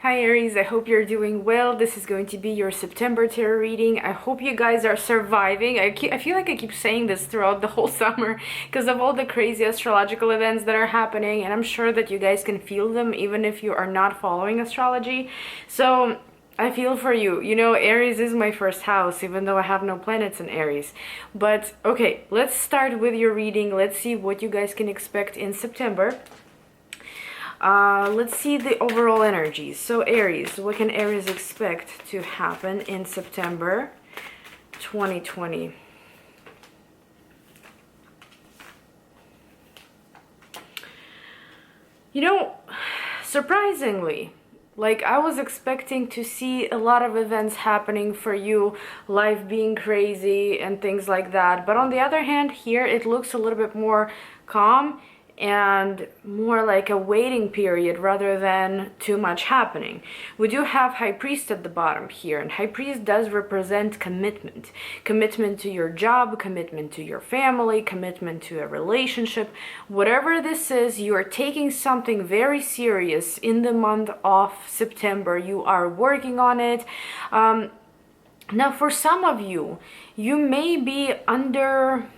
Hi Aries, I hope you're doing well. This is going to be your September tarot reading. I hope you guys are surviving. I feel like I keep saying this throughout the whole summer because of all the crazy astrological events that are happening, and I'm sure that you guys can feel them even if you are not following astrology. So I feel for you. You know, Aries is my first house, even though I have no planets in Aries. But okay, let's start with your reading. Let's see what you guys can expect in September. Let's see the overall energies. So Aries, what can Aries expect to happen in September 2020? You know, surprisingly, like I was expecting to see a lot of events happening for you, life being crazy and things like that. But on the other hand, here it looks a little bit more calm and more like a waiting period rather than too much happening. We do have High Priest at the bottom here, and High Priest does represent commitment. Commitment to your job, commitment to your family, commitment to a relationship. Whatever this is, you are taking something very serious in the month of September. You are working on it. Now, for some of you, you may be under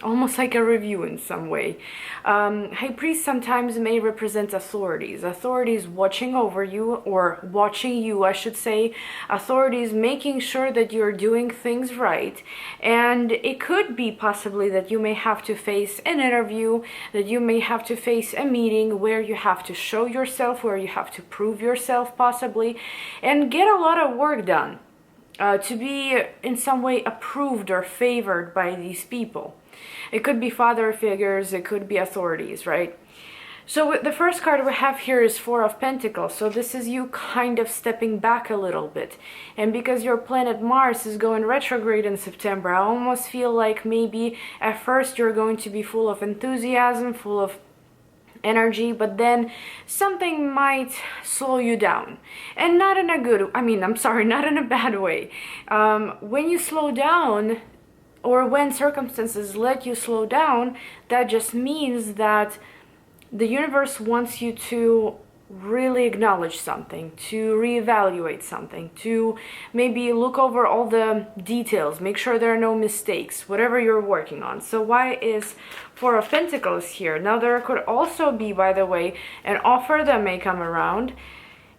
almost like a review in some way. High Priest sometimes may represent authorities watching over you, or watching you, I should say, authorities making sure that you're doing things right. And it could be possibly that you may have to face an interview, that you may have to face a meeting where you have to show yourself, where you have to prove yourself possibly, and get a lot of work done to be in some way approved or favored by these people. It could be father figures, it could be authorities, right? So the first card we have here is Four of Pentacles. So this is you kind of stepping back a little bit. And because your planet Mars is going retrograde in September, I almost feel like maybe at first you're going to be full of enthusiasm, full of energy, but then something might slow you down. And not in a good, not in a bad way. When you slow down, or when circumstances let you slow down, that just means that the universe wants you to really acknowledge something, to reevaluate something, to maybe look over all the details, make sure there are no mistakes, whatever you're working on. So why is Four of Pentacles here? Now there could also be, by the way, an offer that may come around,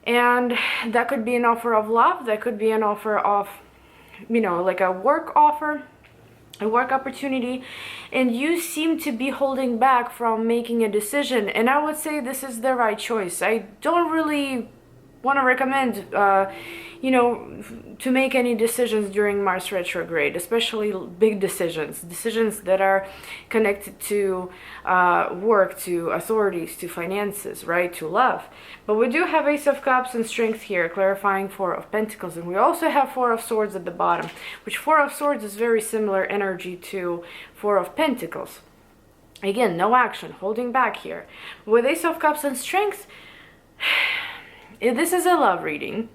and that could be an offer of love, that could be an offer of, like a work offer, a work opportunity, and you seem to be holding back from making a decision. And I would say this is the right choice. I don't really want to recommend to make any decisions during Mars retrograde, especially big decisions that are connected to work, to authorities, to finances, right, to love. But we do have Ace of Cups and Strength here, clarifying Four of Pentacles, and we also have Four of Swords at the bottom, which Four of Swords is very similar energy to Four of Pentacles. Again, no action, holding back here. With Ace of Cups and Strength, if this is a love reading,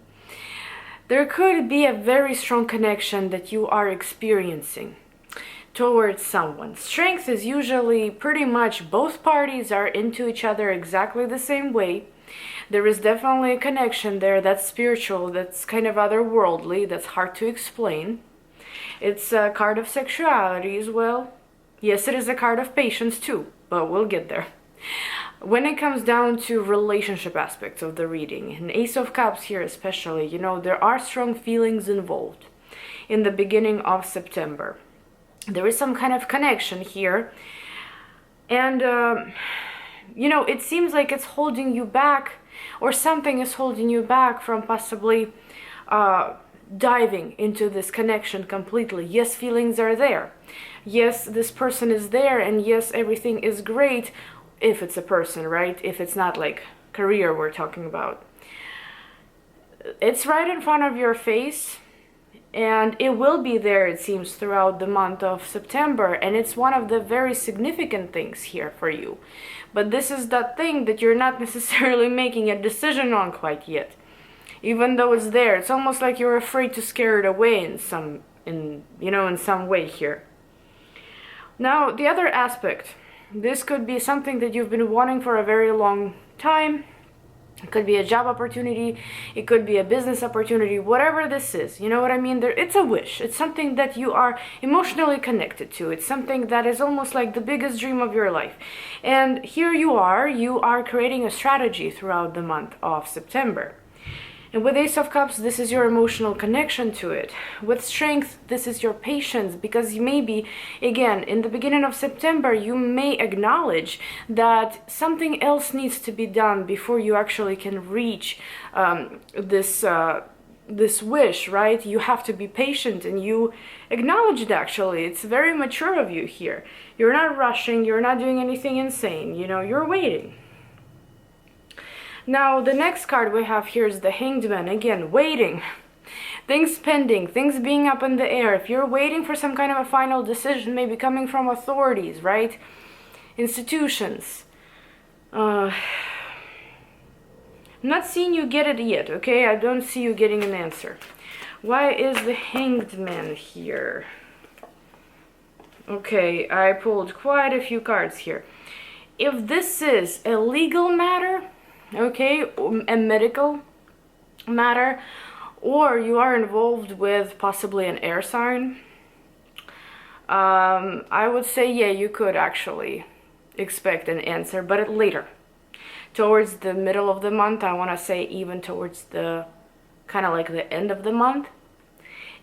there could be a very strong connection that you are experiencing towards someone. Strength is usually pretty much both parties are into each other exactly the same way. There is definitely a connection there that's spiritual, that's kind of otherworldly, that's hard to explain. It's a card of sexuality as well. Yes, it is a card of patience too, but we'll get there. When it comes down to relationship aspects of the reading, and Ace of Cups here especially, there are strong feelings involved in the beginning of September. There is some kind of connection here, and it seems like it's holding you back, or something is holding you back from possibly diving into this connection completely. Yes, feelings are there. Yes, this person is there, and yes, everything is great. If it's a person, right? If it's not like career we're talking about. It's right in front of your face, and it will be there, it seems, throughout the month of September, and it's one of the very significant things here for you. But this is that thing that you're not necessarily making a decision on quite yet. Even though it's there, it's almost like you're afraid to scare it away in some way here. Now, the other aspect, this could be something that you've been wanting for a very long time. It could be a job opportunity, it could be a business opportunity, whatever this is, you know what I mean? It's a wish. It's something that you are emotionally connected to. It's something that is almost like the biggest dream of your life. And here you are creating a strategy throughout the month of September. And with Ace of Cups, this is your emotional connection to it. With Strength, this is your patience, because maybe, again, in the beginning of September, you may acknowledge that something else needs to be done before you actually can reach this wish, right? You have to be patient, and you acknowledge it actually. It's very mature of you here. You're not rushing, you're not doing anything insane, you know, you're waiting. Now, the next card we have here is the Hanged Man. Again, waiting. Things pending, things being up in the air. If you're waiting for some kind of a final decision, maybe coming from authorities, right? Institutions. I'm not seeing you get it yet, okay? I don't see you getting an answer. Why is the Hanged Man here? Okay, I pulled quite a few cards here. If this is a legal matter, okay, a medical matter, or you are involved with possibly an air sign, I would say, yeah, you could actually expect an answer, but later. Towards the middle of the month, I want to say even towards the kind of like the end of the month.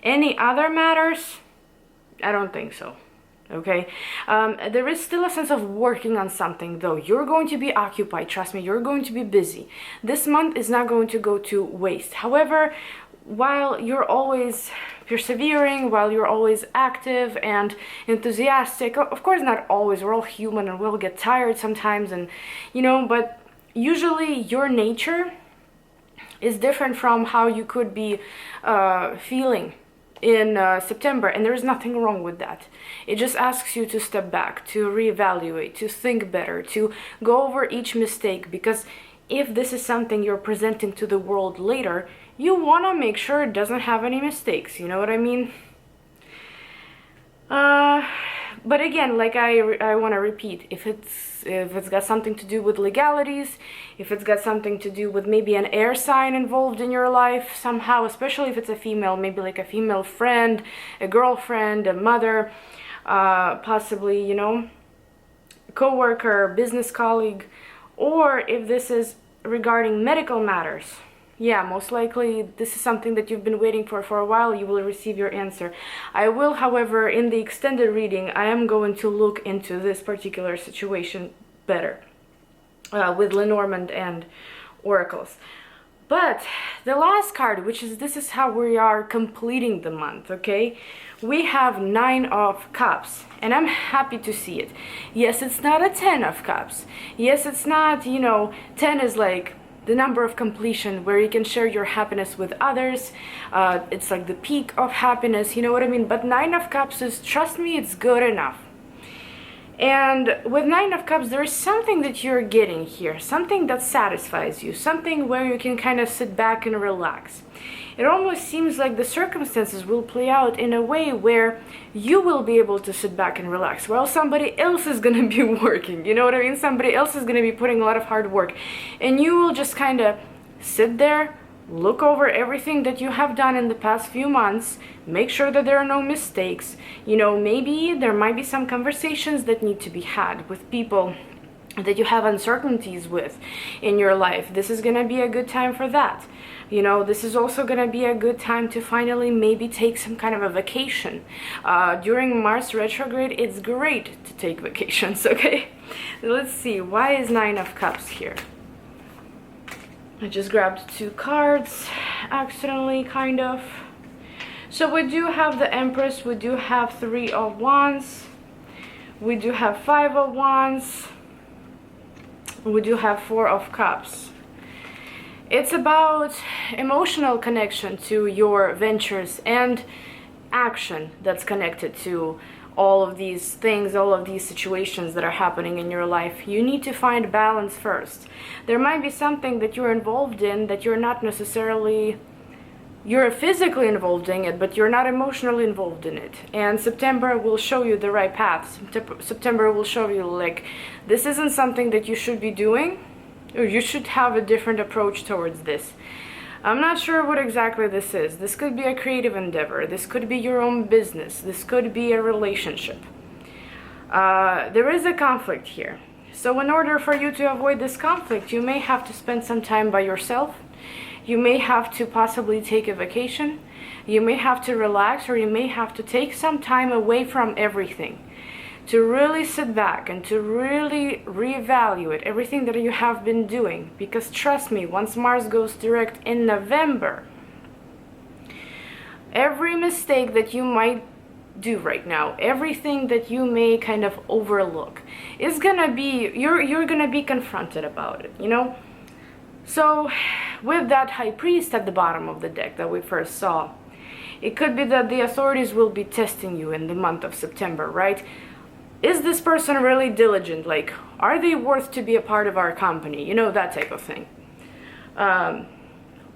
Any other matters? I don't think so. Okay, there is still a sense of working on something, though. You're going to be occupied, trust me, you're going to be busy. This month is not going to go to waste. However, while you're always persevering, while you're always active and enthusiastic, of course not always, we're all human and we'll get tired sometimes, and you know, but usually your nature is different from how you could be feeling in September, and there's nothing wrong with that. It just asks you to step back, to reevaluate, to think better, to go over each mistake, because if this is something you're presenting to the world later, you want to make sure it doesn't have any mistakes, you know what I mean? But again, like I want to repeat, if it's got something to do with legalities, if it's got something to do with maybe an air sign involved in your life somehow, especially if it's a female, maybe like a female friend, a girlfriend, a mother, possibly, you know, co-worker, business colleague, or if this is regarding medical matters, yeah, most likely this is something that you've been waiting for a while. You will receive your answer. I will, however, in the extended reading, I am going to look into this particular situation better with Lenormand and oracles. But the last card, which is, this is how we are completing the month, okay? We have 9 of Cups, and I'm happy to see it. Yes, it's not a 10 of Cups. Yes, it's not, you know, 10 is like the number of completion where you can share your happiness with others. It's like the peak of happiness, you know what I mean? But 9 of Cups is, trust me, it's good enough. And with 9 of Cups, there is something that you're getting here, something that satisfies you, something where you can kind of sit back and relax. It almost seems like the circumstances will play out in a way where you will be able to sit back and relax while somebody else is going to be working, you know what I mean? Somebody else is going to be putting a lot of hard work, and you will just kind of sit there, look over everything that you have done in the past few months, make sure that there are no mistakes. You know, maybe there might be some conversations that need to be had with people that you have uncertainties with in your life. This is gonna be a good time for that. You know, this is also gonna be a good time to finally maybe take some kind of a vacation. During Mars retrograde, it's great to take vacations, okay? Let's see, why is 9 of Cups here? I just grabbed 2 cards accidentally, kind of. So we do have the Empress, we do have 3 of Wands, we do have 5 of Wands, we do have 4 of Cups. It's about emotional connection to your ventures and action that's connected to all of these things, all of these situations that are happening in your life. You need to find balance first. There might be something that you're involved in that you're not necessarily, you're physically involved in it, but you're not emotionally involved in it. And September will show you the right path. September will show you, like, this isn't something that you should be doing, or you should have a different approach towards this. I'm not sure what exactly this is. This could be a creative endeavor. This could be your own business. This could be a relationship. There is a conflict here. So in order for you to avoid this conflict, you may have to spend some time by yourself. You may have to possibly take a vacation. You may have to relax, or you may have to take some time away from everything to really sit back and to really reevaluate everything that you have been doing. Because trust me, once Mars goes direct in November, every mistake that you might do right now, everything that you may kind of overlook, is gonna be, you're gonna be confronted about it, you know? So with that High Priest at the bottom of the deck that we first saw, it could be that the authorities will be testing you in the month of September, right? Is this person really diligent? Like, are they worth to be a part of our company? You know, that type of thing.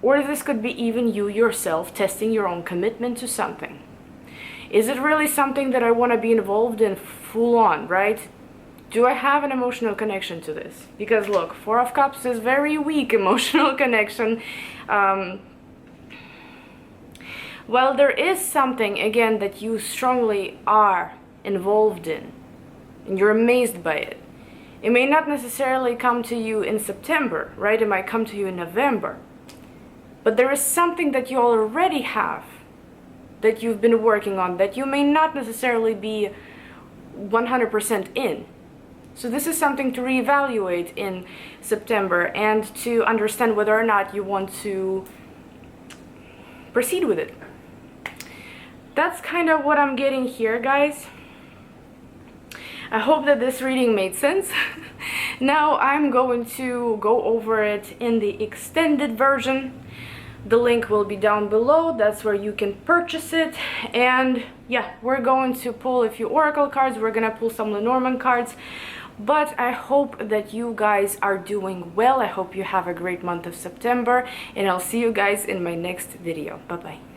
Or this could be even you yourself testing your own commitment to something. Is it really something that I want to be involved in full on, right? Do I have an emotional connection to this? Because look, Four of Cups is very weak emotional connection. Well, there is something, again, that you strongly are involved in, and you're amazed by it. It may not necessarily come to you in September, right? It might come to you in November. But there is something that you already have, that you've been working on, that you may not necessarily be 100% in. So this is something to reevaluate in September and to understand whether or not you want to proceed with it. That's kind of what I'm getting here, guys. I hope that this reading made sense. Now I'm going to go over it in the extended version. The link will be down below. That's where you can purchase it. And yeah, we're going to pull a few oracle cards. We're gonna pull some Lenormand cards. But I hope that you guys are doing well. I hope you have a great month of September, and I'll see you guys in my next video. Bye bye.